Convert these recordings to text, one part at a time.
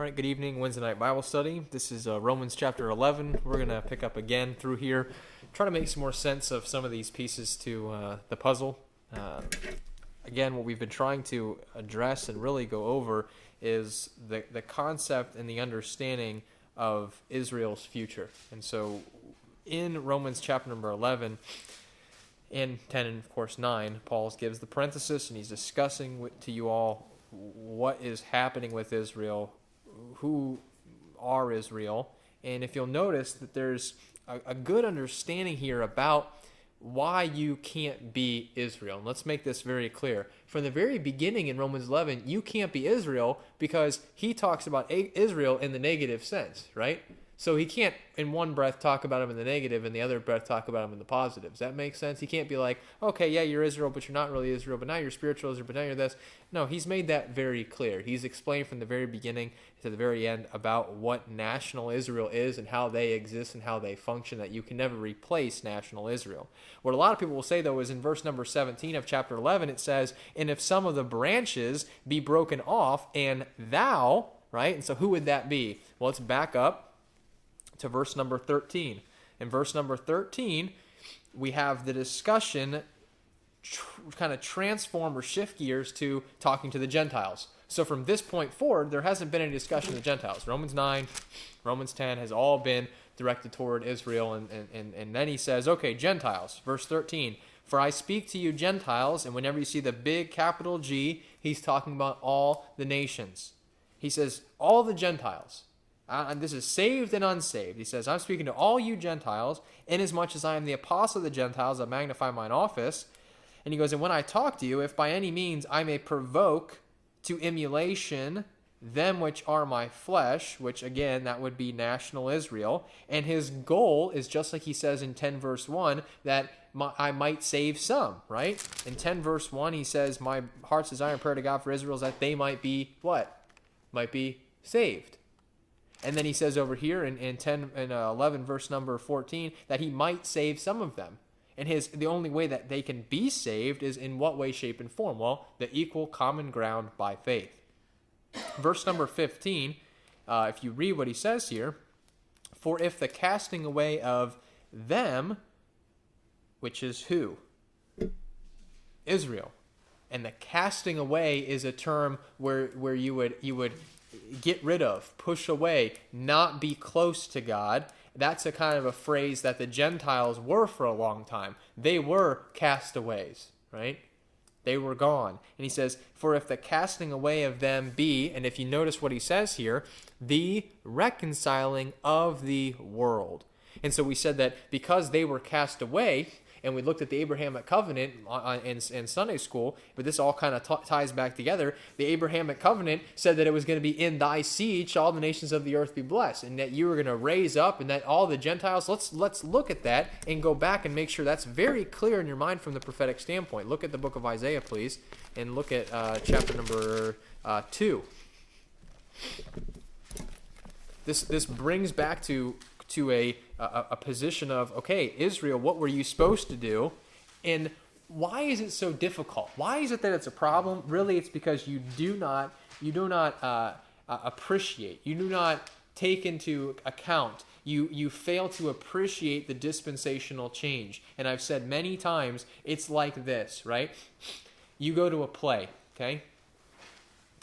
All right, good evening, Wednesday night Bible study. This is Romans chapter 11. We're going to pick up again through here, try to make some more sense of some of these pieces to the puzzle. Again, what we've been trying to address and really go over is the concept and the understanding of Israel's future. And so in Romans chapter number 11 and 10 and, of course, 9, Paul gives the parenthesis and he's discussing to you all what is happening with Israel, who are Israel, and if you'll notice that there's a good understanding here about why you can't be Israel. And let's make this very clear. From the very beginning in Romans 11, you can't be Israel because he talks about Israel in the negative sense, right? So he can't in one breath talk about him in the negative and the other breath talk about him in the positive. Does that make sense? He can't be like, okay, yeah, you're Israel, but you're not really Israel, but now you're spiritual Israel, but now you're this. No, he's made that very clear. He's explained from the very beginning to the very end about what national Israel is and how they exist and how they function, that you can never replace national Israel. What a lot of people will say, though, is in verse number 17 of chapter 11, it says, and if some of the branches be broken off, and thou, right? And so who would that be? Well, let's back up to verse number 13. In verse number 13, we have the discussion kind of transform or shift gears to talking to the Gentiles. So from this point forward, there hasn't been any discussion of the Gentiles. Romans 9, Romans 10 has all been directed toward Israel. And then he says, okay, Gentiles, verse 13, for I speak to you Gentiles, and whenever you see the big capital G, he's talking about all the nations. He says, all the Gentiles. And this is saved and unsaved. He says, I'm speaking to all you Gentiles, inasmuch as I am the apostle of the Gentiles, I magnify mine office. And he goes, and when I talk to you, if by any means I may provoke to emulation them which are my flesh, which again, that would be national Israel. And his goal is just like he says in 10 verse 1, that I might save some, right? In 10 verse 1, he says, my heart's desire and prayer to God for Israel is that they might be what? Might be saved. And then he says over here in 11 verse number 14 that he might save some of them. And the only way that they can be saved is in what way, shape, and form? Well, the equal common ground by faith. Verse number 15, if you read what he says here, for if the casting away of them, which is who? Israel. And the casting away is a term where you would get rid of, push away, not be close to God. That's a kind of a phrase that the Gentiles were for a long time. They were castaways, right? They were gone. And he says, for if the casting away of them be, and if you notice what he says here, the reconciling of the world. And so we said that because they were cast away, and we looked at the Abrahamic covenant in Sunday school, but this all kind of ties back together. The Abrahamic covenant said that it was going to be in thy seed shall all the nations of the earth be blessed, and that you were going to raise up, and that all the Gentiles. Let's look at that and go back and make sure that's very clear in your mind from the prophetic standpoint. Look at the book of Isaiah, please, and look at chapter number 2. This brings back to a position of, okay, Israel, what were you supposed to do? And why is it so difficult? Why is it that it's a problem? Really, it's because you do not appreciate, you do not take into account, you fail to appreciate the dispensational change. And I've said many times, it's like this, right? You go to a play, okay?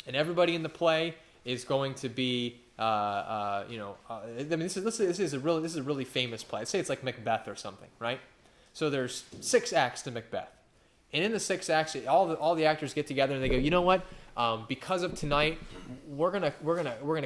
And everybody in the play is going to be I mean, this is a really famous play. Let's say it's like Macbeth or something, right? So there's 6 acts to Macbeth, and in the 6 acts, all the actors get together and they go, you know what? Because of tonight, we're gonna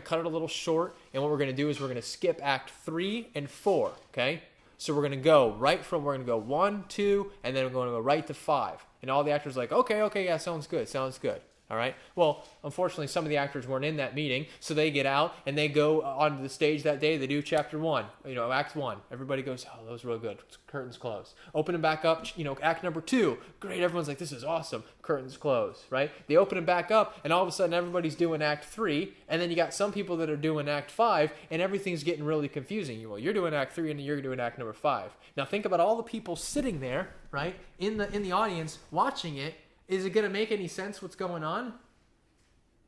cut it a little short, and what we're gonna do is we're gonna skip Act 3 and 4. Okay, so we're gonna go 1, 2, and then we're going to go right to 5, and all the actors are like, okay, yeah, sounds good. All right. Well, unfortunately, some of the actors weren't in that meeting, so they get out and they go onto the stage that day. They do chapter 1, act 1. Everybody goes, oh, that was real good. Curtains closed. Open them back up. Act number 2. Great. Everyone's like, this is awesome. Curtains closed. Right. They open them back up, and all of a sudden, everybody's doing act 3, and then you got some people that are doing act 5, and everything's getting really confusing. Well, you're doing act 3, and you're doing act number 5. Now, think about all the people sitting there, right, in the audience watching it. Is it going to make any sense what's going on?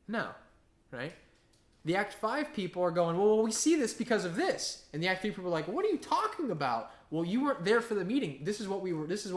No, right? The Act 5 people are going, well, we see this because of this. And the Act 3 people are like, what are you talking about? Well, you weren't there for the meeting. This is what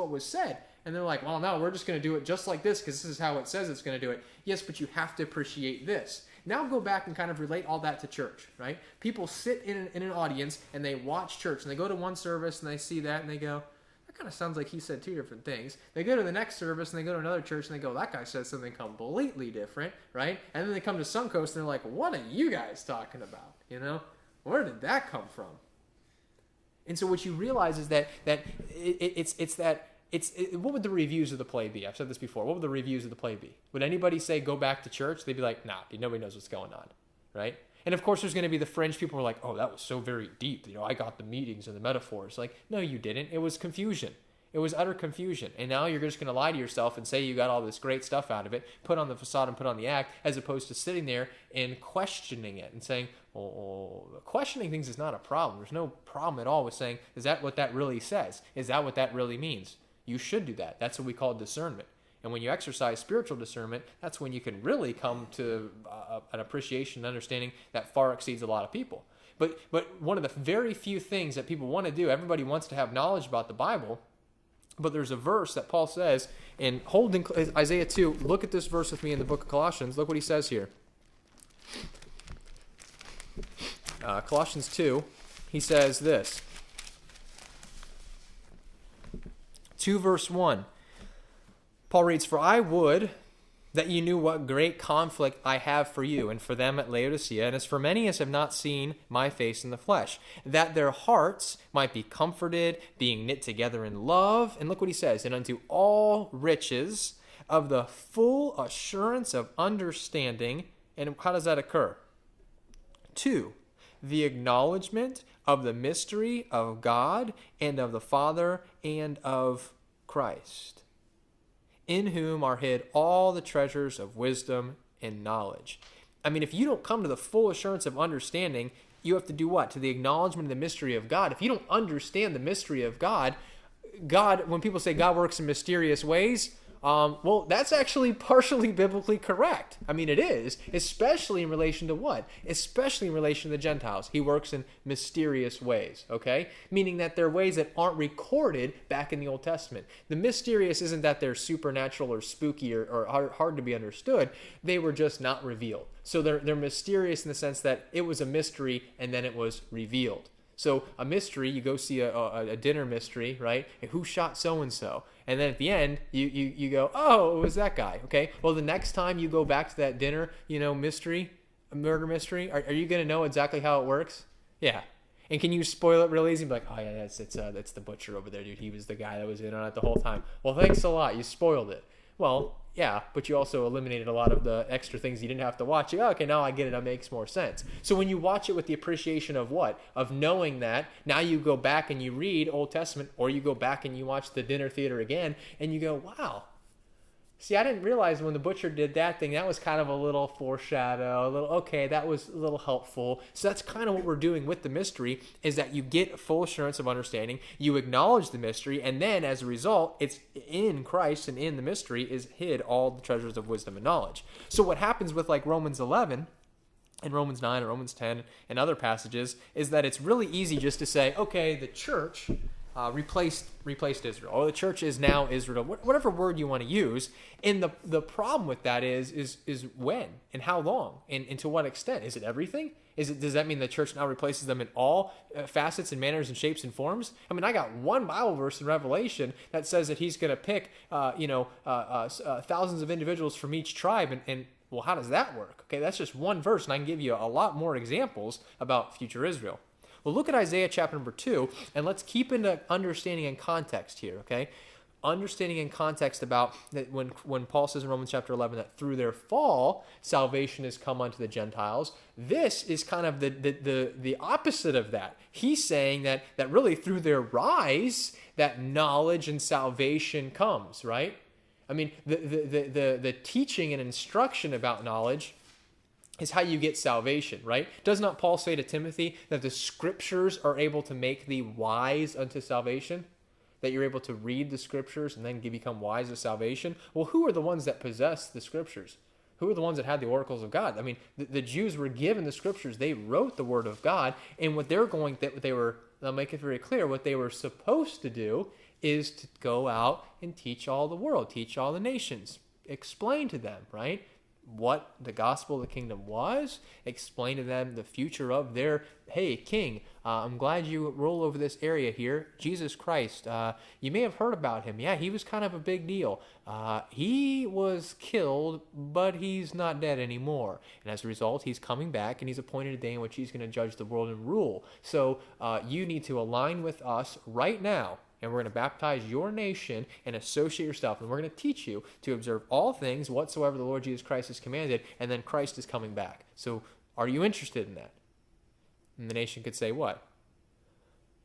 was said. And they're like, well, no, we're just going to do it just like this because this is how it says it's going to do it. Yes, but you have to appreciate this. Now go back and kind of relate all that to church, right? People sit in an audience and they watch church and they go to one service and they see that and they go, that kind of sounds like he said two different things. They go to the next service and they go to another church and they go, that guy said something completely different, right? And then they come to Suncoast and they're like, what are you guys talking about? You know, where did that come from? And so what you realize is that what would the reviews of the play be? I've said this before. What would the reviews of the play be? Would anybody say go back to church? They'd be like, nah, nobody knows what's going on, right? And of course, there's going to be the fringe people who are like, oh, that was so very deep. You know, I got the meanings and the metaphors. Like, no, you didn't. It was confusion. It was utter confusion. And now you're just going to lie to yourself and say you got all this great stuff out of it, put on the facade and put on the act, as opposed to sitting there and questioning it and saying, oh, questioning things is not a problem. There's no problem at all with saying, is that what that really says? Is that what that really means? You should do that. That's what we call discernment. And when you exercise spiritual discernment, that's when you can really come to an appreciation and understanding that far exceeds a lot of people. But one of the very few things that people want to do, everybody wants to have knowledge about the Bible, but there's a verse that Paul says, and hold in Isaiah 2, look at this verse with me in the book of Colossians. Look what he says here. Colossians 2, he says this. 2 verse 1. Paul reads, for I would that you knew what great conflict I have for you and for them at Laodicea, and as for many as have not seen my face in the flesh, that their hearts might be comforted, being knit together in love. And look what he says, and unto all riches of the full assurance of understanding. And how does that occur? 2, the acknowledgement of the mystery of God and of the Father and of Christ, in whom are hid all the treasures of wisdom and knowledge. I mean, if you don't come to the full assurance of understanding, you have to do what? To the acknowledgement of the mystery of God. If you don't understand the mystery of God, when people say God works in mysterious ways, well, that's actually partially biblically correct. I mean, it is, especially in relation to what? Especially in relation to the Gentiles. He works in mysterious ways, okay? Meaning that they're ways that aren't recorded back in the Old Testament. The mysterious isn't that they're supernatural or spooky or hard to be understood. They were just not revealed. So they're mysterious in the sense that it was a mystery and then it was revealed. So a mystery, you go see a dinner mystery, right? And who shot so-and-so? And then at the end, you go, oh, it was that guy, okay? Well, the next time you go back to that dinner, mystery, a murder mystery, are you going to know exactly how it works? Yeah. And can you spoil it real easy? Be like, oh yeah, that's the butcher over there, dude. He was the guy that was in on it the whole time. Well, thanks a lot. You spoiled it. Well, yeah, but you also eliminated a lot of the extra things you didn't have to watch. You go, okay, now I get it. It makes more sense. So when you watch it with the appreciation of what? Of knowing that, now you go back and you read Old Testament, or you go back and you watch the dinner theater again, and you go, wow. See, I didn't realize when the butcher did that thing, that was kind of a little foreshadow, okay, that was a little helpful. So that's kind of what we're doing with the mystery, is that you get full assurance of understanding, you acknowledge the mystery, and then as a result, it's in Christ and in the mystery is hid all the treasures of wisdom and knowledge. So what happens with like Romans 11 and Romans 9 and Romans 10 and other passages is that it's really easy just to say, okay, the church replaced Israel, or the church is now Israel, whatever word you want to use. And the problem with that is when and how long and to what extent. Is it everything? Does that mean the church now replaces them in all facets and manners and shapes and forms? I mean, I got one Bible verse in Revelation that says that he's going to pick thousands of individuals from each tribe, and well, how does that work? Okay, that's just one verse, and I can give you a lot more examples about future Israel. Well, look at Isaiah chapter number 2, and let's keep into understanding and context here, okay? Understanding and context about that when Paul says in Romans chapter 11 that through their fall, salvation has come unto the Gentiles. This is kind of the opposite of that. He's saying that really through their rise, that knowledge and salvation comes, right? I mean, the teaching and instruction about knowledge is how you get salvation, right? Does not Paul say to Timothy that the scriptures are able to make thee wise unto salvation? That you're able to read the scriptures and then become wise to salvation? Well, who are the ones that possess the scriptures? Who are the ones that had the oracles of God? I mean, the Jews were given the scriptures. They wrote the word of God. And I'll make it very clear, what they were supposed to do is to go out and teach all the world, teach all the nations, explain to them, right, what the gospel of the kingdom was, explain to them the future of their, hey, king, I'm glad you roll over this area here, Jesus Christ, you may have heard about him. Yeah, he was kind of a big deal. He was killed, but he's not dead anymore. And as a result, he's coming back, and he's appointed a day in which he's going to judge the world and rule. So you need to align with us right now, and we're going to baptize your nation and associate yourself. And we're going to teach you to observe all things whatsoever the Lord Jesus Christ has commanded, and then Christ is coming back. So are you interested in that? And the nation could say what?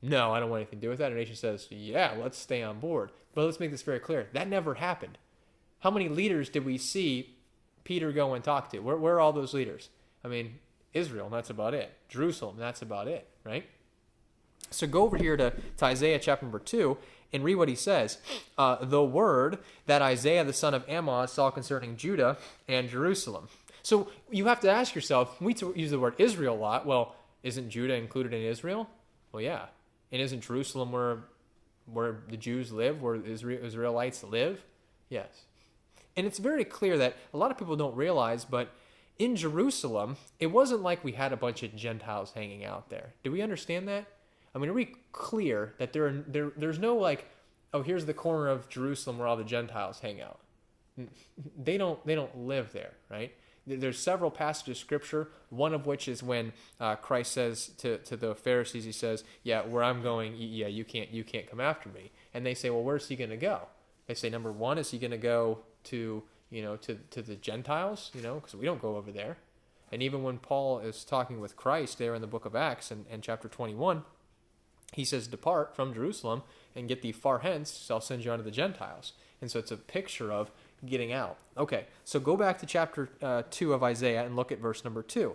No, I don't want anything to do with that. And the nation says, yeah, let's stay on board. But let's make this very clear. That never happened. How many leaders did we see Peter go and talk to? Where are all those leaders? I mean, Israel, and that's about it. Jerusalem, and that's about it, right? So go over here to Isaiah chapter number 2 and read what he says. The word that Isaiah the son of Amoz saw concerning Judah and Jerusalem. So you have to ask yourself, we use the word Israel a lot. Well, isn't Judah included in Israel? Well, yeah. And isn't Jerusalem where the Jews live, where Israelites live? Yes. And it's very clear that a lot of people don't realize, but in Jerusalem, it wasn't like we had a bunch of Gentiles hanging out there. Do we understand that? I mean, are we clear that there's no like, oh, here's the corner of Jerusalem where all the Gentiles hang out? They don't live there, right? There's several passages of Scripture, one of which is when Christ says to the Pharisees, he says, yeah, where I'm going, yeah, you can't come after me. And they say, well, where's he going to go? They say, number one, is he going to go to the Gentiles, because we don't go over there. And even when Paul is talking with Christ there in the book of Acts in chapter 21, he says, depart from Jerusalem and get thee far hence, so I'll send you unto the Gentiles. And so it's a picture of getting out. Okay, so go back to chapter 2 of Isaiah and look at verse number 2.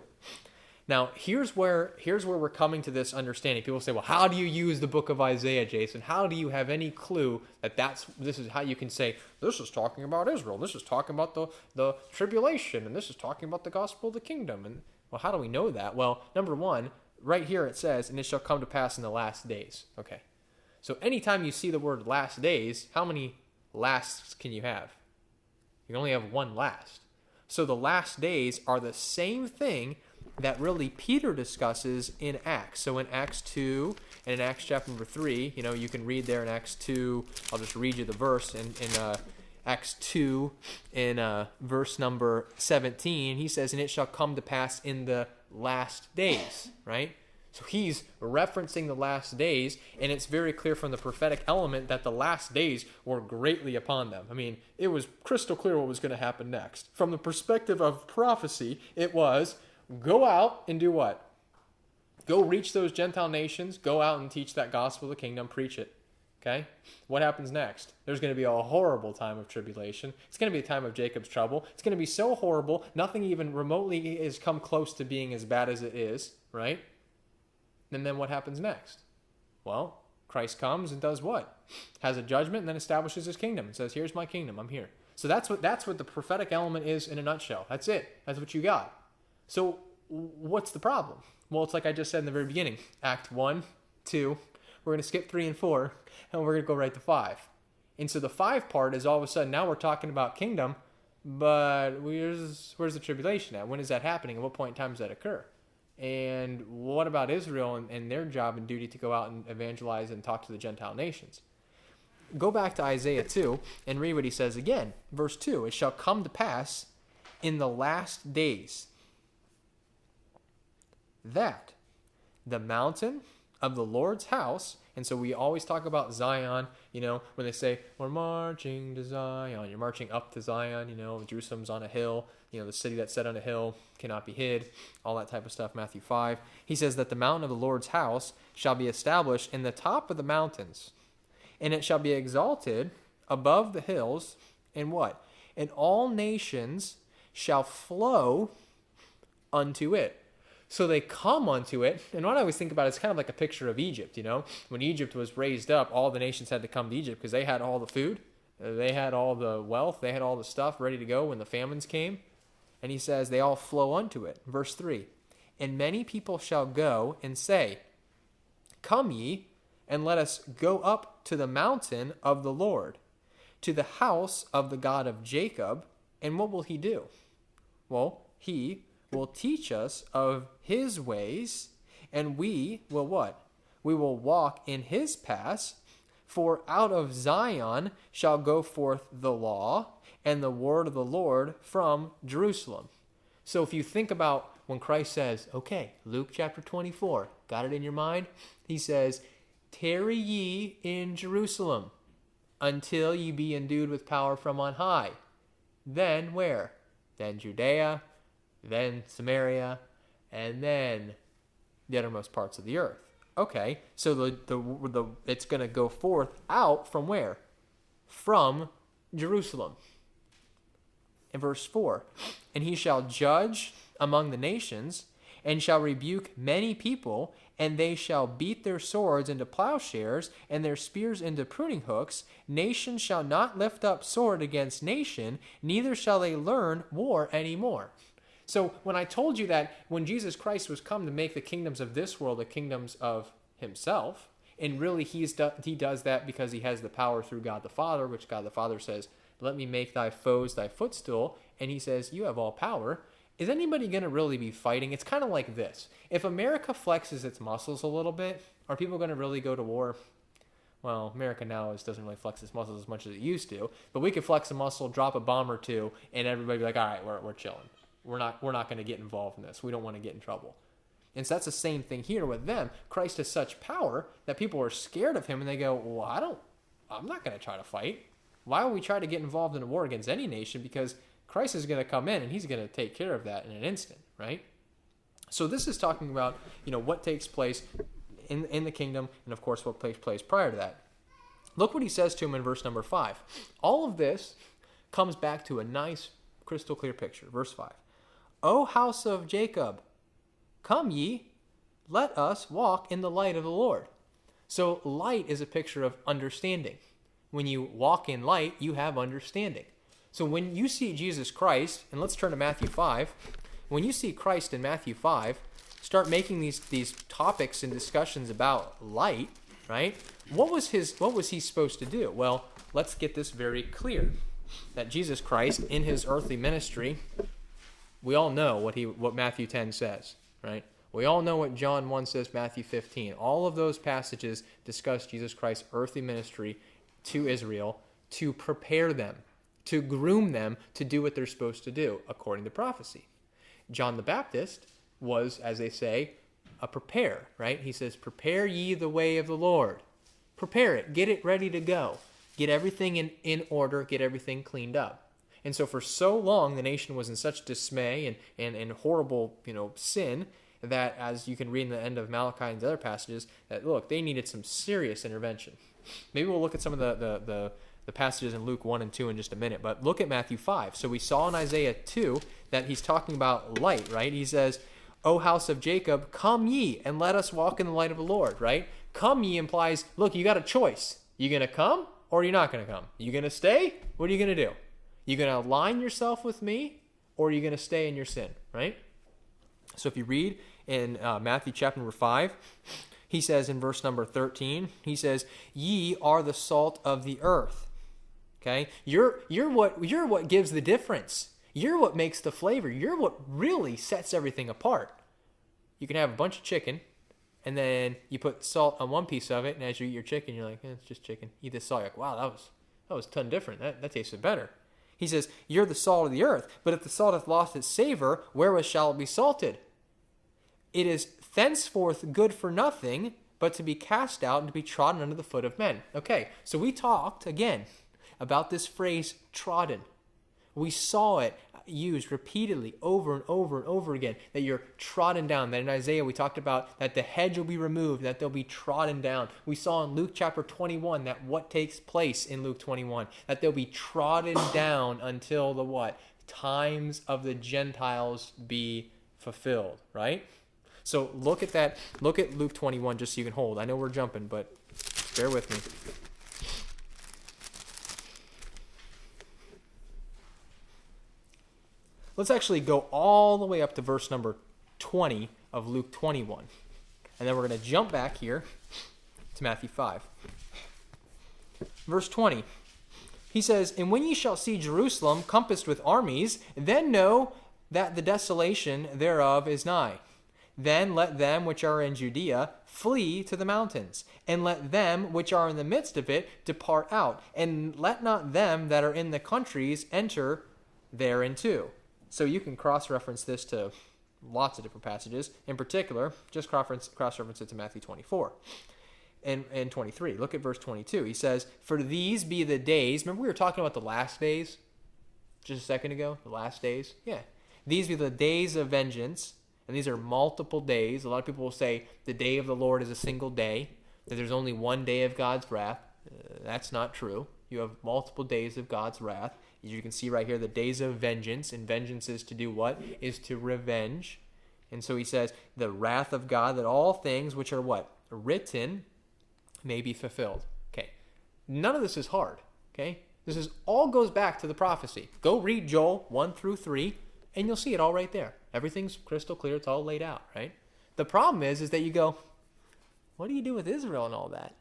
Now, here's where we're coming to this understanding. People say, well, how do you use the book of Isaiah, Jason? How do you have any clue that this is how you can say, this is talking about Israel, this is talking about the tribulation, and this is talking about the gospel of the kingdom? And, well, how do we know that? Well, number one, right here it says, and it shall come to pass in the last days. Okay. So anytime you see the word last days, how many lasts can you have? You can only have one last. So the last days are the same thing that really Peter discusses in Acts. So in Acts 2 and in Acts chapter number 3, you can read there in Acts 2. I'll just read you the verse in Acts 2 in verse number 17. He says, and it shall come to pass in the last days, right? So he's referencing the last days, and it's very clear from the prophetic element that the last days were greatly upon them. I mean, it was crystal clear what was going to happen next. From the perspective of prophecy, it was, go out and do what? Go reach those Gentile nations, go out and teach that gospel of the kingdom, preach it. Okay? What happens next? There's going to be a horrible time of tribulation. It's going to be a time of Jacob's trouble. It's going to be so horrible, nothing even remotely has come close to being as bad as it is, right? And then what happens next? Well, Christ comes and does what? Has a judgment and then establishes his kingdom and says, here's my kingdom, I'm here. So that's what the prophetic element is in a nutshell. That's it. That's what you got. So what's the problem? Well, it's like I just said in the very beginning. Act 1, 2, we're going to skip 3 and 4, and we're going to go right to 5. And so the 5 part is all of a sudden, now we're talking about kingdom, but where's the tribulation at? When is that happening? At what point in time does that occur? And what about Israel and their job and duty to go out and evangelize and talk to the Gentile nations? Go back to Isaiah 2 and read what he says again. Verse 2, it shall come to pass in the last days that the mountain of the Lord's house, and so we always talk about Zion, when they say, we're marching to Zion, you're marching up to Zion, Jerusalem's on a hill, the city that's set on a hill cannot be hid, all that type of stuff, Matthew 5. He says that the mountain of the Lord's house shall be established in the top of the mountains, and it shall be exalted above the hills, and what? And all nations shall flow unto it. So they come unto it, and what I always think about is kind of like a picture of Egypt, When Egypt was raised up, all the nations had to come to Egypt because they had all the food, they had all the wealth, they had all the stuff ready to go when the famines came. And he says, they all flow unto it. Verse 3, and many people shall go and say, come ye, and let us go up to the mountain of the Lord, to the house of the God of Jacob. And what will he do? Well, he will teach us of his ways, and we will what? We will walk in his paths. For out of Zion shall go forth the law and the word of the Lord from Jerusalem. So if you think about when Christ says, okay, Luke chapter 24, got it in your mind? He says, tarry ye in Jerusalem until ye be endued with power from on high. Then where? Then Judea, then Samaria, and then the uttermost parts of the earth. Okay, so the it's going to go forth out from where? From Jerusalem. In verse 4, and he shall judge among the nations, and shall rebuke many people, and they shall beat their swords into plowshares, and their spears into pruning hooks. Nation shall not lift up sword against nation, neither shall they learn war any more. So when I told you that when Jesus Christ was come to make the kingdoms of this world the kingdoms of himself, and really he does that because he has the power through God the Father, which God the Father says, let me make thy foes thy footstool, and he says, you have all power. Is anybody going to really be fighting? It's kind of like this. If America flexes its muscles a little bit, are people going to really go to war? Well, America now doesn't really flex its muscles as much as it used to, but we could flex a muscle, drop a bomb or two, and everybody be like, all right, we're chilling. We're not going to get involved in this. We don't want to get in trouble. And so that's the same thing here with them. Christ has such power that people are scared of him, and they go, well, I'm not going to try to fight. Why would we try to get involved in a war against any nation? Because Christ is going to come in, and he's going to take care of that in an instant, right? So this is talking about, what takes place in the kingdom, and of course what takes place prior to that. Look what he says to him in verse number 5. All of this comes back to a nice, crystal clear picture. Verse 5. O house of Jacob, come ye, let us walk in the light of the Lord. So light is a picture of understanding. When you walk in light, you have understanding. So when you see Jesus Christ, and let's turn to Matthew 5, when you see Christ in Matthew 5, start making these topics and discussions about light, right? What was he supposed to do? Well, let's get this very clear. That Jesus Christ, in his earthly ministry, we all know what Matthew 10 says, right? We all know what John 1 says, Matthew 15. All of those passages discuss Jesus Christ's earthly ministry to Israel to prepare them, to groom them to do what they're supposed to do, according to prophecy. John the Baptist was, as they say, a prepare, right? He says, prepare ye the way of the Lord. Prepare it. Get it ready to go. Get everything in order. Get everything cleaned up. And so for so long, the nation was in such dismay and horrible, sin that, as you can read in the end of Malachi and the other passages, that, look, they needed some serious intervention. Maybe we'll look at some of the passages in Luke 1 and 2 in just a minute, but look at Matthew 5. So we saw in Isaiah 2 that he's talking about light, right? He says, O house of Jacob, come ye, and let us walk in the light of the Lord, right? Come ye implies, look, you got a choice. You going to come or you're not going to come? You going to stay? What are you going to do? You going to align yourself with me or are you going to stay in your sin, right? So if you read in Matthew chapter number 5, he says in verse number 13, he says, ye are the salt of the earth. Okay? You're what gives the difference. You're what makes the flavor. You're what really sets everything apart. You can have a bunch of chicken, and then you put salt on one piece of it, and as you eat your chicken, you're like, it's just chicken. Eat this salt. You're like, wow, that was a ton different. That tasted better. He says, you're the salt of the earth, but if the salt hath lost its savor, wherewith shall it be salted? It is thenceforth good for nothing, but to be cast out and to be trodden under the foot of men. Okay, so we talked, again, about this phrase, trodden. We saw it used repeatedly over and over and over again, that you're trodden down. That in Isaiah we talked about that the hedge will be removed, that they'll be trodden down. We saw in Luke chapter 21 that what takes place in Luke 21, that they'll be trodden down until the what? Times of the Gentiles be fulfilled, right? So look at that. Look at Luke 21 just so you can hold. I know we're jumping, but bear with me. Let's actually go all the way up to verse number 20 of Luke 21. And then we're going to jump back here to Matthew 5. Verse 20. He says, "And when ye shall see Jerusalem compassed with armies, then know that the desolation thereof is nigh. Then let them which are in Judea flee to the mountains, and let them which are in the midst of it depart out, and let not them that are in the countries enter thereinto." So you can cross-reference this to lots of different passages. In particular, just cross-reference it to Matthew 24 and 23. Look at verse 22. He says, "For these be the days," remember we were talking about the last days just a second ago? The last days? Yeah. "These be the days of vengeance," and these are multiple days. A lot of people will say the day of the Lord is a single day, that there's only one day of God's wrath. That's not true. You have multiple days of God's wrath. You can see right here the days of vengeance, and vengeance is to do what? Is to revenge. And so he says, the wrath of God, that all things which are what? Written may be fulfilled. Okay. None of this is hard. Okay. This is all goes back to the prophecy. Go read Joel 1 through 3, and you'll see it all right there. Everything's crystal clear. It's all laid out, right? The problem is that you go, what do you do with Israel and all that?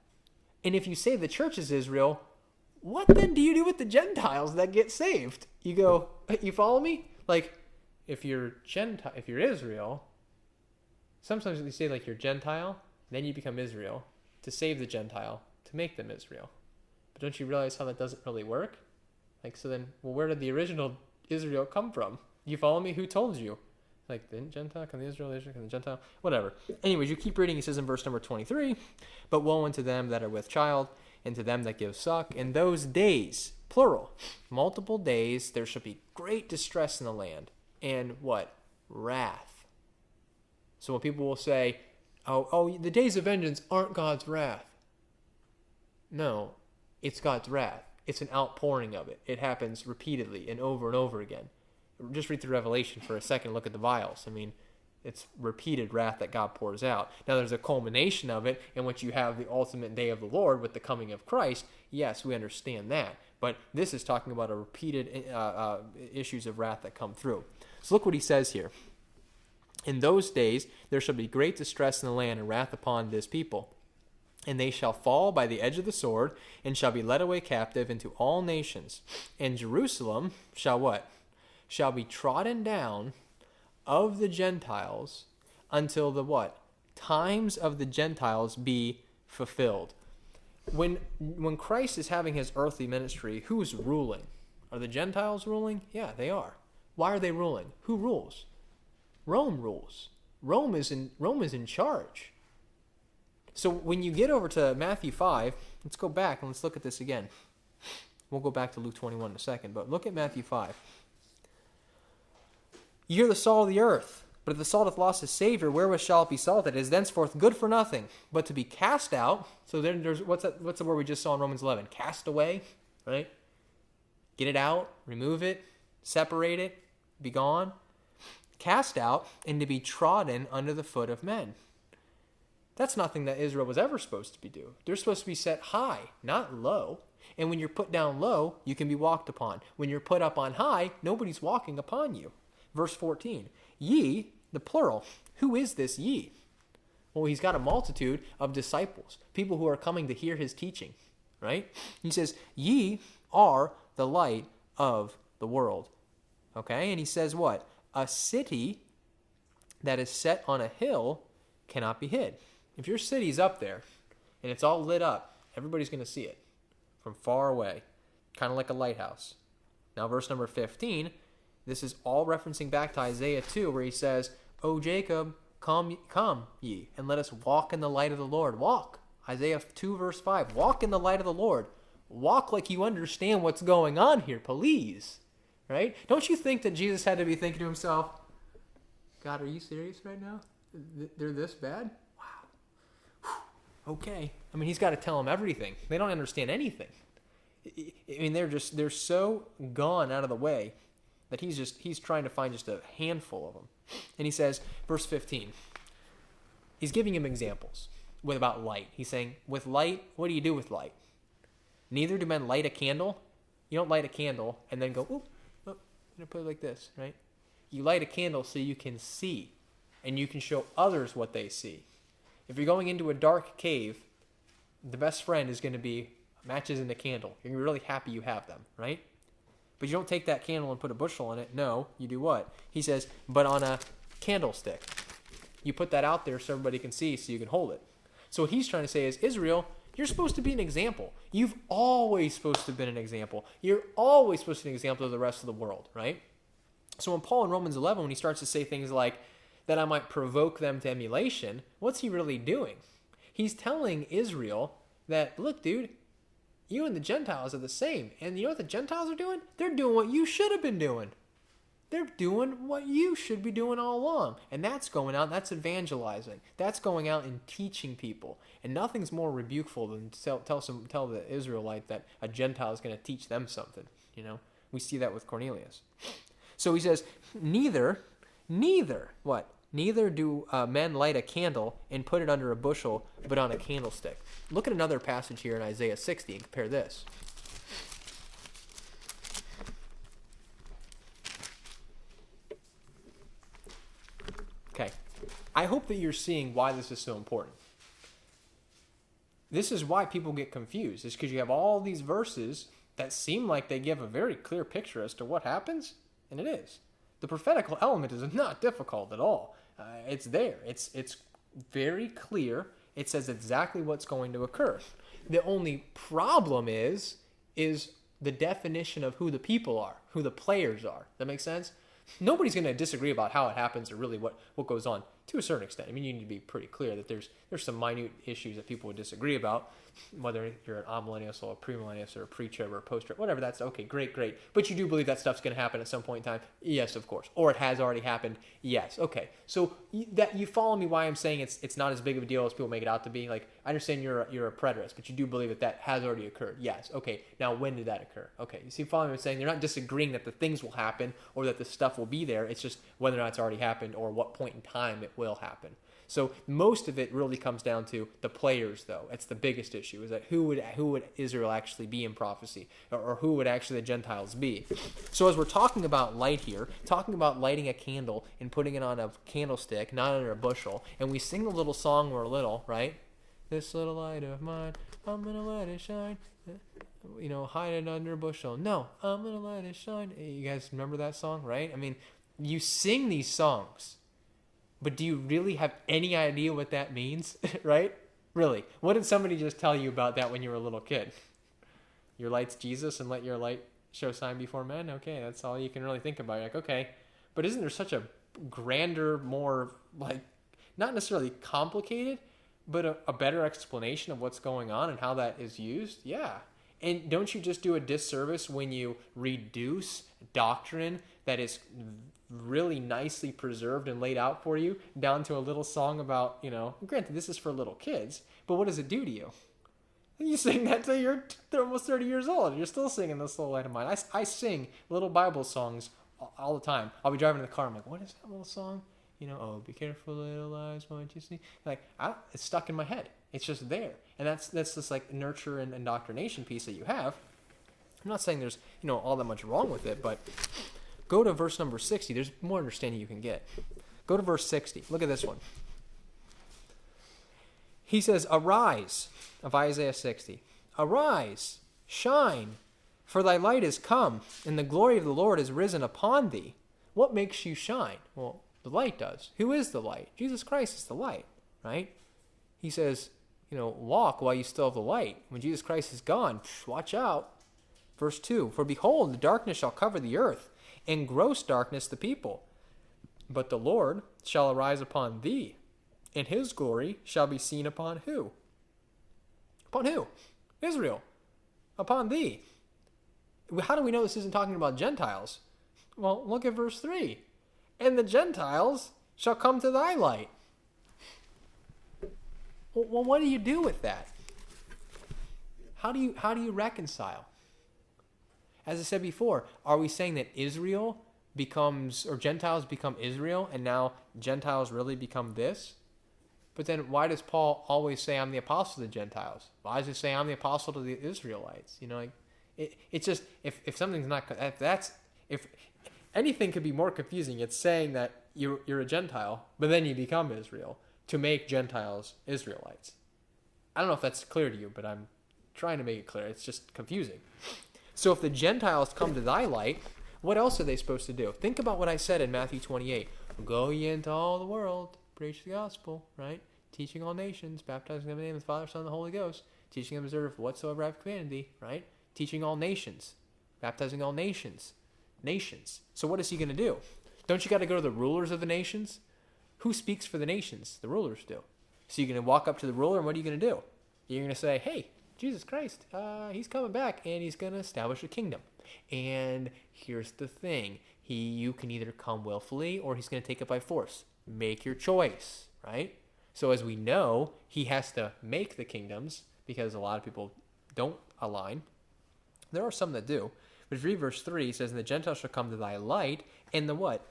And if you say the church is Israel, what then do you do with the Gentiles that get saved? You go, you follow me? Like, if you're Israel, sometimes they say like you're Gentile, then you become Israel to save the Gentile, to make them Israel. But don't you realize how that doesn't really work? Like, so then, well, where did the original Israel come from? You follow me? Who told you? Like, didn't Gentile come to Israel come to Gentile? Whatever. Anyways, you keep reading. He says in verse number 23, "But woe unto them that are with child, and to them that give suck. In those days," plural, multiple days, "there shall be great distress in the land." And what? Wrath. So when people will say, oh, the days of vengeance aren't God's wrath. No, it's God's wrath. It's an outpouring of it. It happens repeatedly and over again. Just read through Revelation for a second. Look at the vials. I mean, it's repeated wrath that God pours out. Now, there's a culmination of it in which you have the ultimate day of the Lord with the coming of Christ. Yes, we understand that. But this is talking about a repeated issues of wrath that come through. So look what he says here. "In those days there shall be great distress in the land, and wrath upon this people. And they shall fall by the edge of the sword, and shall be led away captive into all nations. And Jerusalem shall" what? "Shall be trodden down of the Gentiles until the" what? "Times of the Gentiles be fulfilled." When Christ is having his earthly ministry, who's ruling? Are the Gentiles ruling? Yeah, they are. Why are they ruling? Who rules? Rome rules. Rome is in charge. So when you get over to Matthew 5, let's go back and let's look at this again. We'll go back to Luke 21 in a second, but look at Matthew 5. "Ye are the salt of the earth, but if the salt hath lost his savor, wherewith shall it be salted? It is thenceforth good for nothing, but to be cast out." So then there's what's the word we just saw in Romans 11? Cast away, right? Get it out, remove it, separate it, be gone. "Cast out, and to be trodden under the foot of men." That's nothing that Israel was ever supposed to be doing. They're supposed to be set high, not low. And when you're put down low, you can be walked upon. When you're put up on high, nobody's walking upon you. Verse 14, "Ye," the plural. Who is this ye? Well, he's got a multitude of disciples, people who are coming to hear his teaching, right? He says, "Ye are the light of the world." Okay, and he says what? "A city that is set on a hill cannot be hid." If your city's up there and it's all lit up, everybody's going to see it from far away, kind of like a lighthouse. Now, verse number 15, this is all referencing back to Isaiah 2, where he says, "O Jacob, come ye, and let us walk in the light of the Lord." Walk. Isaiah 2, verse 5. Walk in the light of the Lord. Walk like you understand what's going on here, please. Right? Don't you think that Jesus had to be thinking to himself, God, are you serious right now? They're this bad? Wow. Okay. I mean, he's got to tell them everything. They don't understand anything. I mean, they're so gone out of the way that he's trying to find just a handful of them. And he says, verse 15, he's giving him examples about light. He's saying, with light, what do you do with light? Neither do men light a candle. You don't light a candle and then go, I'm going to put it like this, right? You light a candle so you can see, and you can show others what they see. If you're going into a dark cave, the best friend is going to be matches in a candle. You're going to be really happy you have them, right? But you don't take that candle and put a bushel in it. No, you do what? He says, but on a candlestick. You put that out there so everybody can see, so you can hold it. So what he's trying to say is, Israel, you're supposed to be an example. You've always supposed to have been an example. You're always supposed to be an example to the rest of the world, right? So when Paul in Romans 11, when he starts to say things like, that I might provoke them to emulation, what's he really doing? He's telling Israel that, look, dude, you and the Gentiles are the same. And you know what the Gentiles are doing? They're doing what you should have been doing. They're doing what you should be doing all along. And that's going out, that's evangelizing. That's going out and teaching people. And nothing's more rebukeful than tell the Israelite that a Gentile is going to teach them something. You know, we see that with Cornelius. So he says, neither, what? Neither do men light a candle and put it under a bushel, but on a candlestick. Look at another passage here in Isaiah 60 and compare this. Okay, I hope that you're seeing why this is so important. This is why people get confused. It's because you have all these verses that seem like they give a very clear picture as to what happens, and it is. The prophetical element is not difficult at all. It's there. It's very clear. It says exactly what's going to occur. The only problem is the definition of who the people are, who the players are. That makes sense? Nobody's going to disagree about how it happens or really what goes on to a certain extent. I mean, you need to be pretty clear that there's some minute issues that people would disagree about, whether you're an amillennialist or a premillennialist or a pre-trib or a post-trib, whatever. That's okay, great. But you do believe that stuff's going to happen at some point in time? Yes, of course. Or it has already happened? Yes. Okay. So that you follow me why I'm saying it's not as big of a deal as people make it out to be. Like, I understand you're a preterist, but you do believe that has already occurred? Yes. Okay. Now, when did that occur? Okay. You see, following me, I'm saying they're not disagreeing that the things will happen or that the stuff will be there. It's just whether or not it's already happened or what point in time it will happen. So most of it really comes down to the players, though. It's the biggest issue, is that who would Israel actually be in prophecy, or who would actually the Gentiles be? So as we're talking about light here, talking about lighting a candle and putting it on a candlestick, not under a bushel, and we sing the little song when we're little, right? This little light of mine, I'm gonna let it shine. You know, hide it under a bushel. No, I'm gonna let it shine. You guys remember that song, right? I mean, you sing these songs. But do you really have any idea what that means, right? Really. What did somebody just tell you about that when you were a little kid? Your light's Jesus and let your light show sign before men? Okay, that's all you can really think about. You're like, okay. But isn't there such a grander, more, like, not necessarily complicated, but a better explanation of what's going on and how that is used? Yeah. And don't you just do a disservice when you reduce doctrine that is really nicely preserved and laid out for you down to a little song about, you know, granted this is for little kids, but what does it do to you? You sing that till you're almost 30 years old. You're still singing this little light of mine. I sing little Bible songs all the time. I'll be driving in the car. I'm like, what is that little song? You know, oh, be careful, little eyes, won't you see? Like, it's stuck in my head. It's just there. And that's this, like, nurture and indoctrination piece that you have. I'm not saying there's, you know, all that much wrong with it, but go to verse number 60. There's more understanding you can get. Go to verse 60. Look at this one. He says, arise, of Isaiah 60. Arise, shine, for thy light is come, and the glory of the Lord is risen upon thee. What makes you shine? Well, the light does. Who is the light? Jesus Christ is the light, right? He says, you know, walk while you still have the light. When Jesus Christ is gone, watch out. Verse 2, for behold, the darkness shall cover the earth, and gross darkness the people. But the Lord shall arise upon thee, and his glory shall be seen upon who? Upon who? Israel. Upon thee. How do we know this isn't talking about Gentiles? Well, look at verse 3. And the Gentiles shall come to thy light. Well, what do you do with that? How do you reconcile? As I said before, are we saying that Israel becomes, or Gentiles become Israel, and now Gentiles really become this? But then why does Paul always say I'm the apostle to the Gentiles? Why does he say I'm the apostle to the Israelites? You know, like it's just if something's not, if anything could be more confusing. It's saying that you're a Gentile, but then you become Israel to make Gentiles Israelites. I don't know if that's clear to you, but I'm trying to make it clear. It's just confusing. So if the Gentiles come to thy light, what else are they supposed to do? Think about what I said in Matthew 28. Go ye into all the world, preach the gospel, right? Teaching all nations, baptizing them in the name of the Father, Son, and the Holy Ghost, teaching them to observe whatsoever I have commanded thee, right? Teaching all nations, baptizing all nations. So what is he going to do? Don't you got to go to the rulers of the nations? Who speaks for the nations? The rulers do. So you're going to walk up to the ruler, and what are you going to do? You're going to say, hey, Jesus Christ, he's coming back, and he's going to establish a kingdom. And here's the thing. You can either come willfully, or he's going to take it by force. Make your choice, right? So as we know, he has to make the kingdoms, because a lot of people don't align. There are some that do. But if you read verse 3, it says, and the Gentiles shall come to thy light, and the what?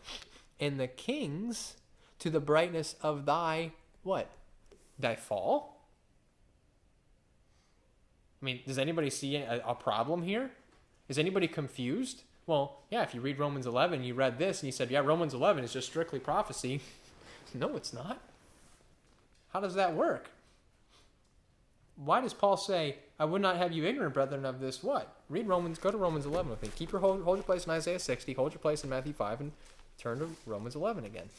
And the kings to the brightness of thy what? Thy fall? I mean, does anybody see a problem here? Is anybody confused? Well, yeah, if you read Romans 11, you read this, and you said, yeah, Romans 11 is just strictly prophecy. No, it's not. How does that work? Why does Paul say, I would not have you ignorant, brethren, of this what? Read Romans, go to Romans 11 with me. Hold your place in Isaiah 60, hold your place in Matthew 5, and turn to Romans 11 again.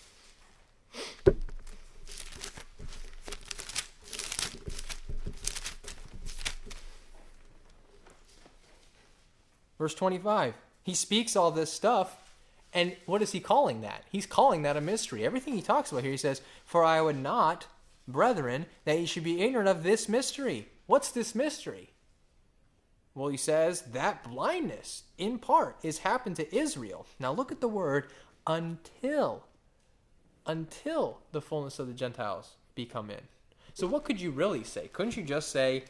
Verse 25. He speaks all this stuff, and what is he calling that? He's calling that a mystery. Everything he talks about here, he says, for I would not, brethren, that ye should be ignorant of this mystery. What's this mystery? Well, he says that blindness, in part, is happened to Israel. Now look at the word until the fullness of the Gentiles be come in. So what could you really say? Couldn't you just say,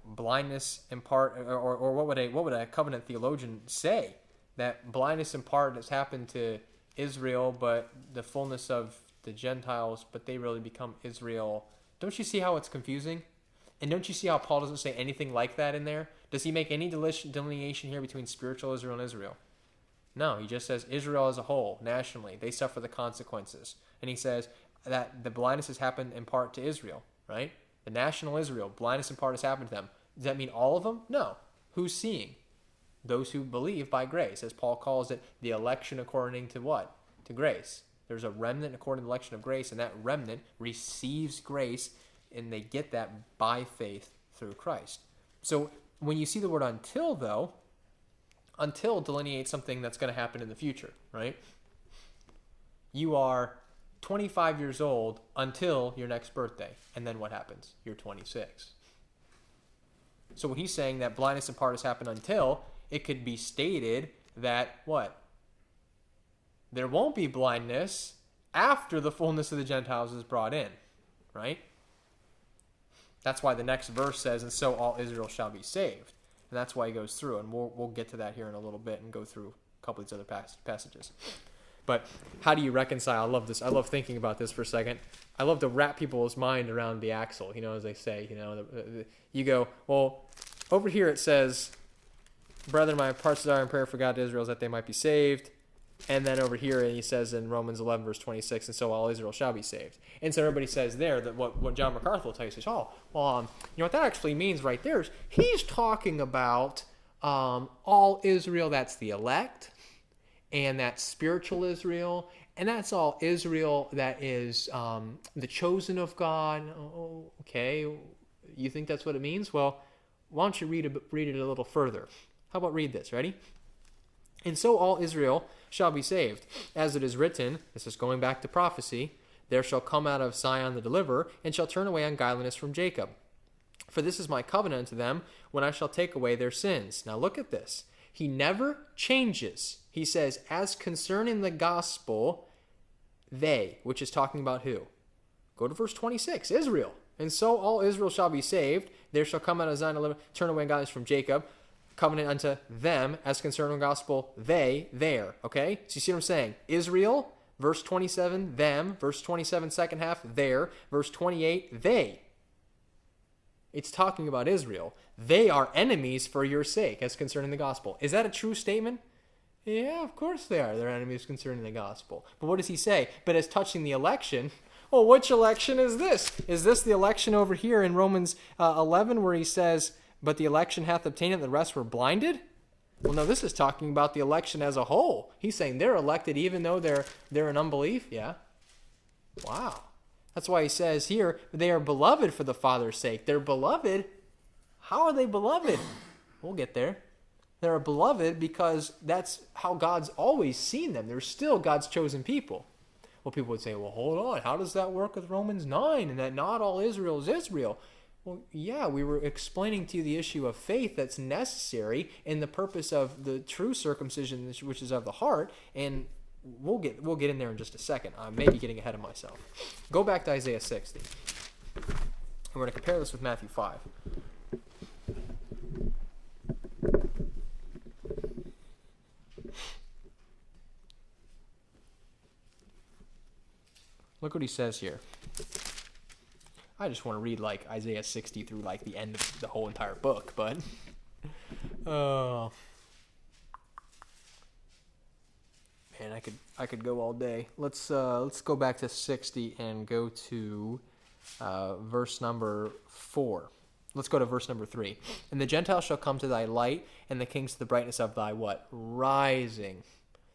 blindness in part, or what would a covenant theologian say? That blindness in part has happened to Israel, but the fullness of the Gentiles, but they really become Israel. Don't you see how it's confusing? And don't you see how Paul doesn't say anything like that in there? Does he make any delineation here between spiritual Israel and Israel? No, he just says Israel as a whole, nationally, they suffer the consequences. And he says that the blindness has happened in part to Israel, right? The national Israel, blindness in part has happened to them. Does that mean all of them? No. Who's seeing? Those who believe by grace, as Paul calls it, the election according to what? To grace. There's a remnant according to the election of grace, and that remnant receives grace, and they get that by faith through Christ. So when you see the word until, though, until delineates something that's going to happen in the future, right? You are 25 years old until your next birthday, and then what happens? You're 26. So when he's saying that blindness in part has happened until, it could be stated that what? There won't be blindness after the fullness of the Gentiles is brought in, right? That's why the next verse says, and so all Israel shall be saved. And that's why he goes through, and we'll get to that here in a little bit and go through a couple of these other passages. But how do you reconcile? I love this. I love thinking about this for a second. I love to wrap people's mind around the axle, as they say. You go, well, over here it says, brethren, my heart's desire and prayer for God to Israel is that they might be saved. And then over here he says in Romans 11, verse 26, and so all Israel shall be saved. And so everybody says there that what John MacArthur will tell you, says, what that actually means right there is he's talking about all Israel, that's the elect, and that's spiritual Israel, and that's all Israel that is the chosen of God. Oh, okay, you think that's what it means? Well, why don't you read it a little further? How about read this? Ready? And so all Israel shall be saved. As it is written, this is going back to prophecy, there shall come out of Zion the deliverer, and shall turn away ungodliness from Jacob. For this is my covenant unto them, when I shall take away their sins. Now look at this. He never changes. He says, as concerning the gospel, they, which is talking about who? Go to verse 26, Israel. And so all Israel shall be saved. There shall come out of Zion the deliverer, turn away ungodliness from Jacob. Covenant unto them, as concerning the gospel, they, there. Okay? So you see what I'm saying? Israel, verse 27, them. Verse 27, second half, there. Verse 28, they. It's talking about Israel. They are enemies for your sake, as concerning the gospel. Is that a true statement? Yeah, of course they are. They're enemies concerning the gospel. But what does he say? But as touching the election, well, which election is this? Is this the election over here in Romans 11 where he says, but the election hath obtained it, the rest were blinded? Well, no, this is talking about the election as a whole. He's saying they're elected even though they're in unbelief. Yeah. Wow. That's why he says here, they are beloved for the Father's sake. They're beloved. How are they beloved? We'll get there. They're beloved because that's how God's always seen them. They're still God's chosen people. Well, people would say, well, hold on. How does that work with Romans 9 and that not all Israel is Israel? Well, yeah, we were explaining to you the issue of faith that's necessary in the purpose of the true circumcision, which is of the heart, and we'll get in there in just a second. I may be getting ahead of myself. Go back to Isaiah 60. And we're going to compare this with Matthew 5. Look what he says here. I just want to read like Isaiah 60 through like the end of the whole entire book, but man, I could go all day. Let's go back to 60 and go to verse number 4. Let's go to verse number 3. And the Gentiles shall come to thy light, and the kings to the brightness of thy what? Rising.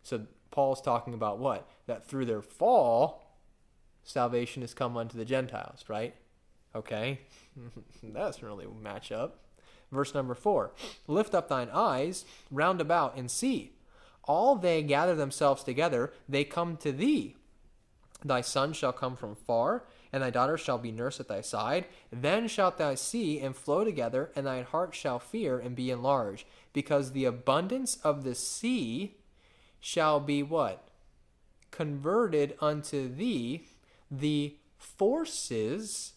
So Paul's talking about what? That through their fall, salvation has come unto the Gentiles, right? Okay. That doesn't really match up. Verse number 4. Lift up thine eyes round about and see. All they gather themselves together, they come to thee. Thy son shall come from far, and thy daughter shall be nursed at thy side. Then shalt thou see and flow together, and thine heart shall fear and be enlarged. Because the abundance of the sea shall be what? Converted unto thee. The forces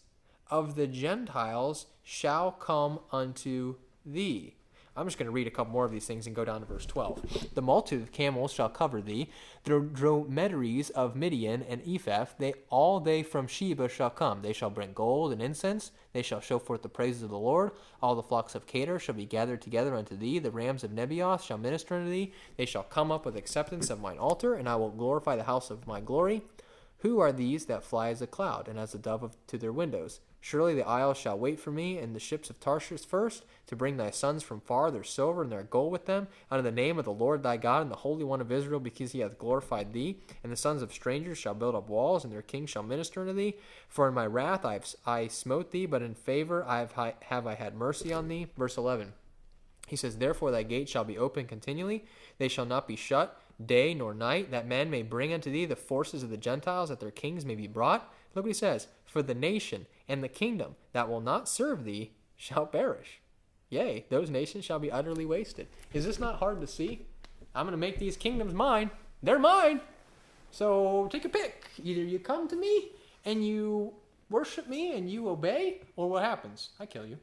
of the Gentiles shall come unto thee. I'm just going to read a couple more of these things and go down to verse 12. The multitude of camels shall cover thee, the dromedaries of Midian and Ephah, all they from Sheba shall come. They shall bring gold and incense. They shall show forth the praises of the Lord. All the flocks of Kedar shall be gathered together unto thee. The rams of Nebaioth shall minister unto thee. They shall come up with acceptance of mine altar, and I will glorify the house of my glory. Who are these that fly as a cloud, and as a dove to their windows? Surely the isles shall wait for me, and the ships of Tarshish first, to bring thy sons from far, their silver and their gold with them, under the name of the Lord thy God, and the Holy One of Israel, because he hath glorified thee. And the sons of strangers shall build up walls, and their kings shall minister unto thee. For in my wrath I smote thee, but in favor have I had mercy on thee. Verse 11. He says, therefore thy gate shall be open continually, they shall not be shut day nor night, that men may bring unto thee the forces of the Gentiles, that their kings may be brought. Look what he says, for the nation and the kingdom that will not serve thee shall perish. Yea, those nations shall be utterly wasted. Is this not hard to see? I'm going to make these kingdoms mine. They're mine. So take a pick. Either you come to me and you worship me and you obey, or what happens? I kill you.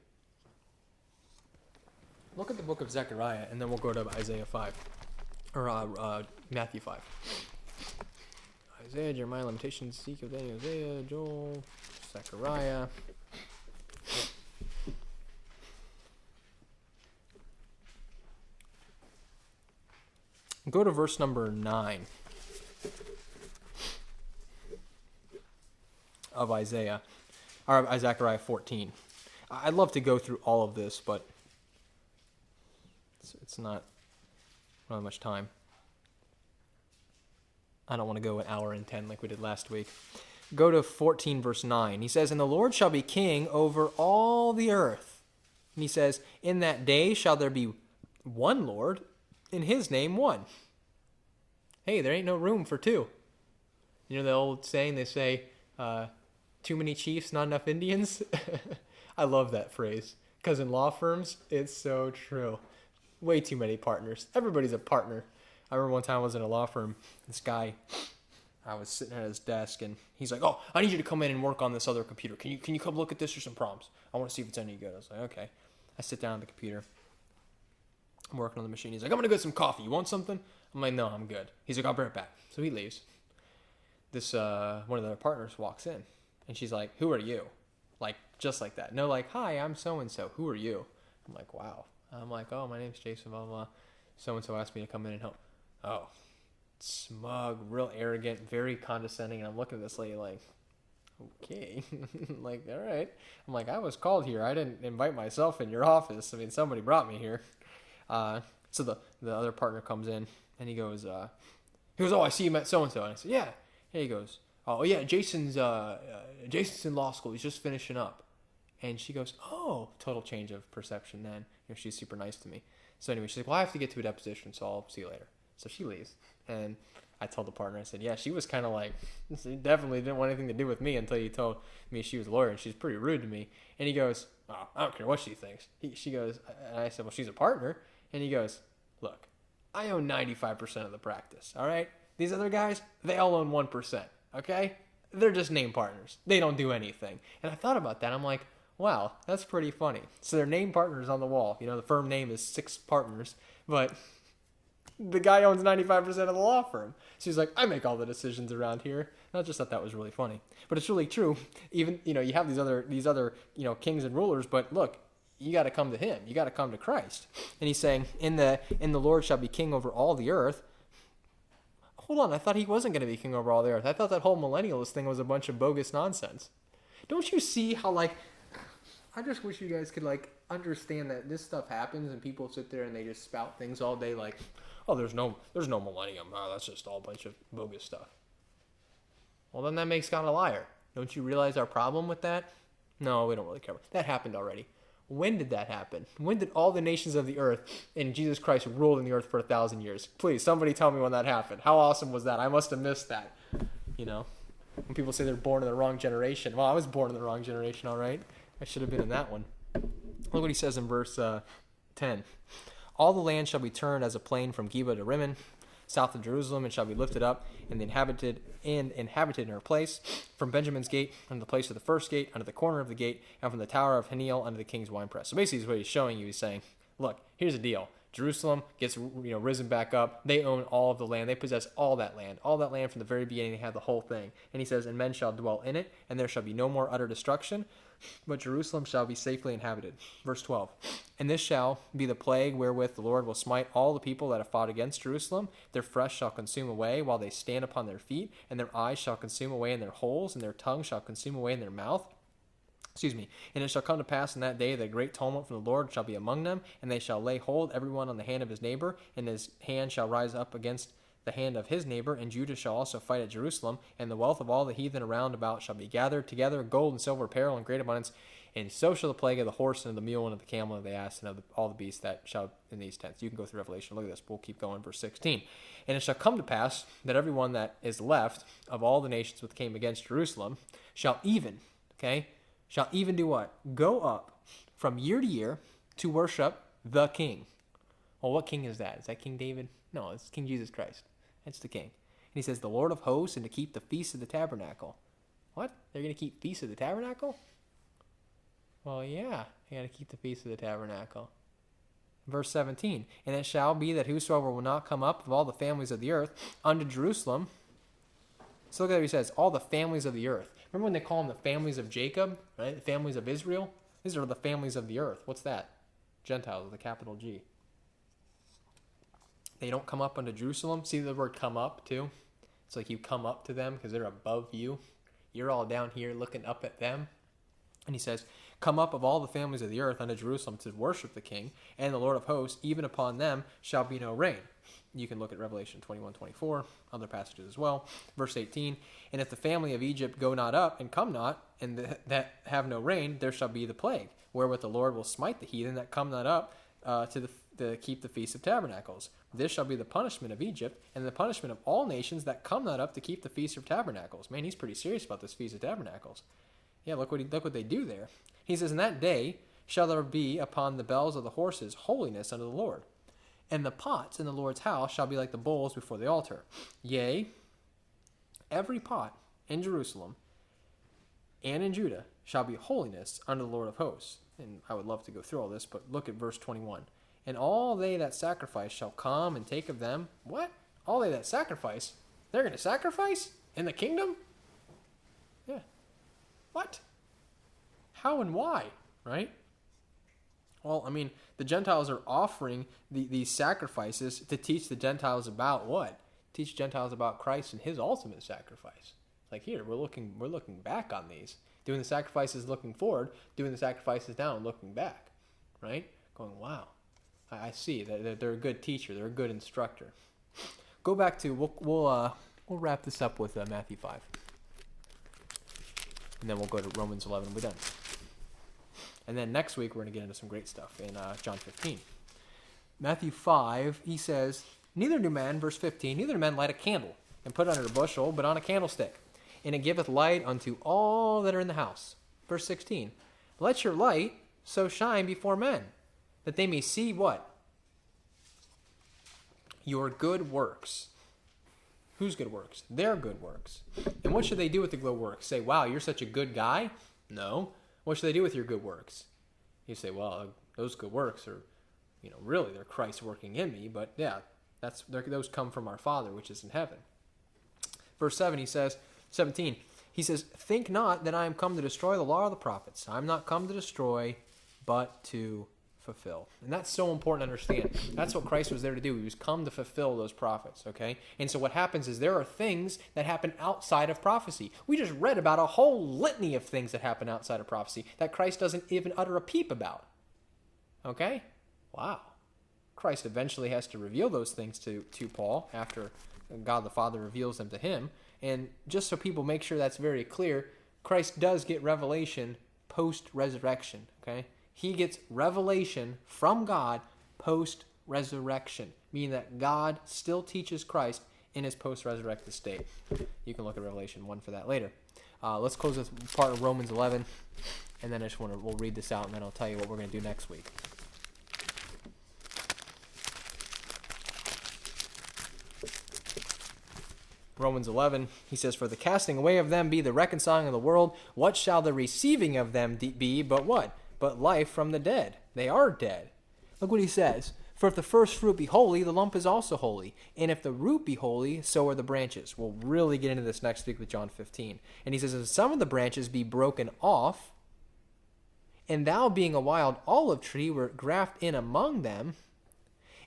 Look at the book of Zechariah, and then we'll go to Isaiah 5. Or Matthew 5. Isaiah, Jeremiah, Lamentations, Ezekiel, Daniel, Isaiah, Joel, Zechariah. Go to verse number 9 of Isaiah, or Zechariah 14. I'd love to go through all of this, but it's not much time. I don't want to go an hour and 10 like we did last week. Go to 14 verse 9. He says, and the Lord shall be king over all the earth. And he says, in that day shall there be one Lord, in his name one. Hey, there ain't no room for two. You know the old saying, they say, too many chiefs, not enough Indians? I love that phrase, because in law firms, it's so true. Way too many partners. Everybody's a partner. I remember one time I was in a law firm. This guy, I was sitting at his desk, and he's like, oh, I need you to come in and work on this other computer. Can you come look at this for some prompts? I want to see if it's any good. I was like, okay. I sit down at the computer. I'm working on the machine. He's like, I'm going to get some coffee. You want something? I'm like, no, I'm good. He's like, I'll bring it back. So he leaves. This one of the other partners walks in, and she's like, who are you? Like, just like that. No, like, hi, I'm so-and-so. Who are you? I'm like, wow. I'm like, oh, my name's Jason, blah, blah, blah. So-and-so asked me to come in and help. oh, smug, real arrogant, very condescending. And I'm looking at this lady like, okay, like, all right. I'm like, I was called here. I didn't invite myself in your office. I mean, somebody brought me here. So the other partner comes in and he goes, oh, I see you met so and so. And I said, yeah. And he goes, oh yeah, Jason's in law school. He's just finishing up. And she goes, oh, total change of perception. Then she's super nice to me. So anyway, she's like, well, I have to get to a deposition, so I'll see you later. So she leaves, and I told the partner, I said, yeah, she was kind of like, she definitely didn't want anything to do with me until you told me she was a lawyer, and she's pretty rude to me. And he goes, oh, I don't care what she thinks. She goes, and I said, well, she's a partner. And he goes, look, I own 95% of the practice, all right? These other guys, they all own 1%, okay? They're just name partners. They don't do anything. And I thought about that. I'm like, wow, that's pretty funny. So they're name partners on the wall. The firm name is Six Partners, but the guy owns 95% of the law firm. So he's like, I make all the decisions around here. And I just thought that was really funny. But it's really true. Even, you have these other kings and rulers, but look, you got to come to him. You got to come to Christ. And he's saying, in the Lord shall be king over all the earth. Hold on, I thought he wasn't going to be king over all the earth. I thought that whole millennialist thing was a bunch of bogus nonsense. Don't you see how, I just wish you guys could, understand that this stuff happens and people sit there and they just spout things all day like, oh, there's no millennium. Oh, that's just all a bunch of bogus stuff. Well, then that makes God a liar. Don't you realize our problem with that? No, we don't really care. That happened already. When did that happen? When did all the nations of the earth and Jesus Christ ruled in the earth for 1,000 years? Please, somebody tell me when that happened. How awesome was that? I must have missed that. When people say they're born in the wrong generation. Well, I was born in the wrong generation, all right? I should have been in that one. Look what he says in verse 10. All the land shall be turned as a plain from Geba to Rimmon, south of Jerusalem, and shall be lifted up, and inhabited in her place, from Benjamin's gate unto the place of the first gate, unto the corner of the gate, and from the tower of Haniel unto the king's winepress. So basically, what he's showing you, he's saying, look, here's the deal. Jerusalem gets risen back up. They own all of the land. They possess all that land. All that land from the very beginning. They have the whole thing. And he says, and men shall dwell in it, and there shall be no more utter destruction, but Jerusalem shall be safely inhabited. Verse 12. And this shall be the plague wherewith the Lord will smite all the people that have fought against Jerusalem. Their flesh shall consume away while they stand upon their feet, and their eyes shall consume away in their holes, and their tongue shall consume away in their mouth. And it shall come to pass in that day that a great tumult from the Lord shall be among them, and they shall lay hold every one on the hand of his neighbor, and his hand shall rise up against the hand of his neighbor, and Judah shall also fight at Jerusalem, and the wealth of all the heathen around about shall be gathered together, gold and silver, apparel, in great abundance, and so shall the plague of the horse, and of the mule, and of the camel, and of the ass, and of all the beasts that shall in these tents. You can go through Revelation. Look at this. We'll keep going. Verse 16. And it shall come to pass that every one that is left of all the nations which came against Jerusalem shall even do what? Go up from year to year to worship the King. Well, what king is that? Is that King David? No, it's King Jesus Christ. That's the king. And he says, the Lord of hosts, and to keep the feast of the tabernacle. What? They're going to keep feast of the tabernacle? Well, yeah, they got to keep the feast of the tabernacle. Verse 17. And it shall be that whosoever will not come up of all the families of the earth unto Jerusalem. So look at what he says, all the families of the earth. Remember when they call them the families of Jacob, right? The families of Israel? These are the families of the earth. What's that? Gentiles with a capital G. They don't come up unto Jerusalem. See the word come up too? It's like you come up to them because they're above you. You're all down here looking up at them. And he says, come up of all the families of the earth unto Jerusalem to worship the King, and the Lord of hosts, even upon them shall be no rain. You can look at Revelation 21:24, other passages as well. Verse 18, and if the family of Egypt go not up and come not, and that have no rain, there shall be the plague, wherewith the Lord will smite the heathen that come not up to keep the Feast of Tabernacles. This shall be the punishment of Egypt, and the punishment of all nations that come not up to keep the Feast of Tabernacles. Man, he's pretty serious about this Feast of Tabernacles. Yeah, look what they do there. He says, in that day shall there be upon the bells of the horses holiness unto the Lord. And the pots in the Lord's house shall be like the bowls before the altar. Yea, every pot in Jerusalem and in Judah shall be holiness unto the Lord of hosts. And I would love to go through all this, but look at verse 21. And all they that sacrifice shall come and take of them. What? All they that sacrifice? They're going to sacrifice in the kingdom? Yeah. What? How and why? Right? Well, I mean, the Gentiles are offering these sacrifices to teach the Gentiles about what? Teach Gentiles about Christ and his ultimate sacrifice. Like here, we're looking back on these. Doing the sacrifices looking forward, doing the sacrifices now and looking back. Right? Going, wow, I see that they're a good teacher, they're a good instructor. Go back to, we'll wrap this up with Matthew 5. And then we'll go to Romans 11 and we're done. And then next week, we're going to get into some great stuff in John 15. Matthew 5, he says, neither do men, verse 15, neither do men light a candle and put it under a bushel, but on a candlestick. And it giveth light unto all that are in the house. Verse 16, let your light so shine before men, that they may see what? Your good works. Whose good works? Their good works. And what should they do with the good works? Say, wow, you're such a good guy? No. What should they do with your good works? You say, well, those good works are, really they're Christ working in me, but yeah, those come from our Father which is in heaven. Verse 17, he says, think not that I am come to destroy the law of the prophets. I am not come to destroy, but to fulfill. And that's so important to understand. That's what Christ was there to do. He was come to fulfill those prophets, okay? And so what happens is there are things that happen outside of prophecy. We just read about a whole litany of things that happen outside of prophecy that Christ doesn't even utter a peep about. Okay? Wow. Christ eventually has to reveal those things to Paul after God the Father reveals them to him. And just so people make sure that's very clear, Christ does get revelation post-resurrection, okay? He gets revelation from God post-resurrection, meaning that God still teaches Christ in his post-resurrected state. You can look at Revelation 1 for that later. Let's close with part of Romans 11, and then we'll read this out, and then I'll tell you what we're going to do next week. Romans 11, he says, for the casting away of them be the reconciling of the world. What shall the receiving of them be but what? But life from the dead. They are dead. Look what he says. For if the first fruit be holy, the lump is also holy. And if the root be holy, so are the branches. We'll really get into this next week with John 15. And he says, if some of the branches be broken off, and thou being a wild olive tree wert grafted in among them,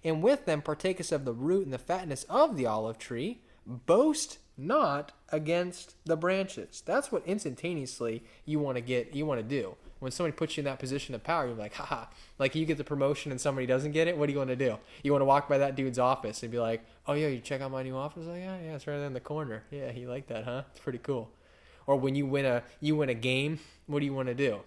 and with them partakest of the root and the fatness of the olive tree, boast not against the branches. That's what instantaneously you want to do. When somebody puts you in that position of power, you're like, haha. Like you get the promotion and somebody doesn't get it, what do you want to do? You want to walk by that dude's office and be like, oh yeah, you check out my new office? Like, yeah, it's right there in the corner. Yeah, you like that, huh? It's pretty cool. Or when you win a game, what do you want to do?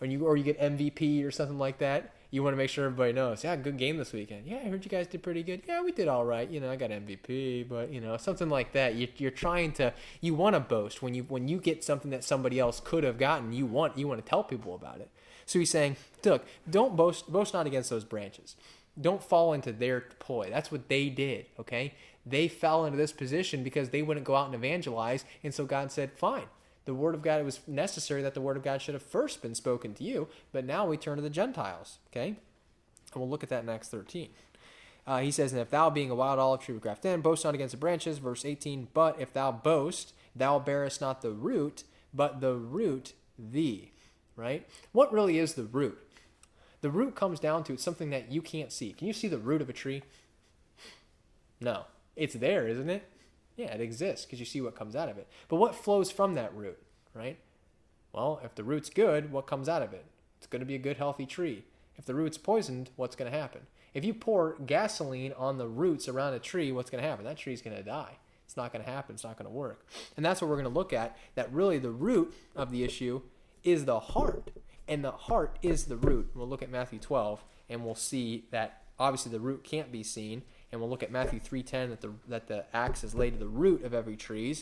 Or you get MVP or something like that, you want to make sure everybody knows, yeah, good game this weekend. Yeah, I heard you guys did pretty good. Yeah, we did all right. I got MVP, but something like that. You want to boast when you get something that somebody else could have gotten. You want to tell people about it. So he's saying, look, don't boast not against those branches. Don't fall into their ploy. That's what they did. Okay, they fell into this position because they wouldn't go out and evangelize, and so God said, fine. The word of God, it was necessary that the word of God should have first been spoken to you, but now we turn to the Gentiles, okay? And we'll look at that in Acts 13. He says, and if thou being a wild olive tree were grafted in, boast not against the branches, verse 18, but if thou boast, thou bearest not the root, but the root thee, right? What really is the root? The root comes down to it's something that you can't see. Can you see the root of a tree? No. It's there, isn't it? Yeah, it exists because you see what comes out of it. But what flows from that root, right? Well, if the root's good, what comes out of it? It's going to be a good, healthy tree. If the root's poisoned, what's going to happen? If you pour gasoline on the roots around a tree, what's going to happen? That tree's going to die. It's not going to happen. It's not going to work. And that's what we're going to look at, that really the root of the issue is the heart. And the heart is the root. We'll look at Matthew 12, and we'll see that obviously the root can't be seen. And we'll look at Matthew 3:10 that the axe is laid to the root of every tree,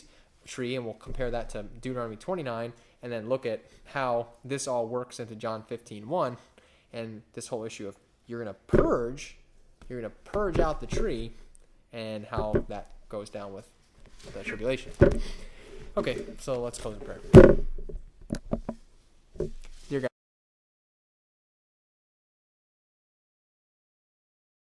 and we'll compare that to Deuteronomy 29, and then look at how this all works into John 15:1, and this whole issue of you're going to purge out the tree, and how that goes down with the tribulation. Okay, so let's close in prayer.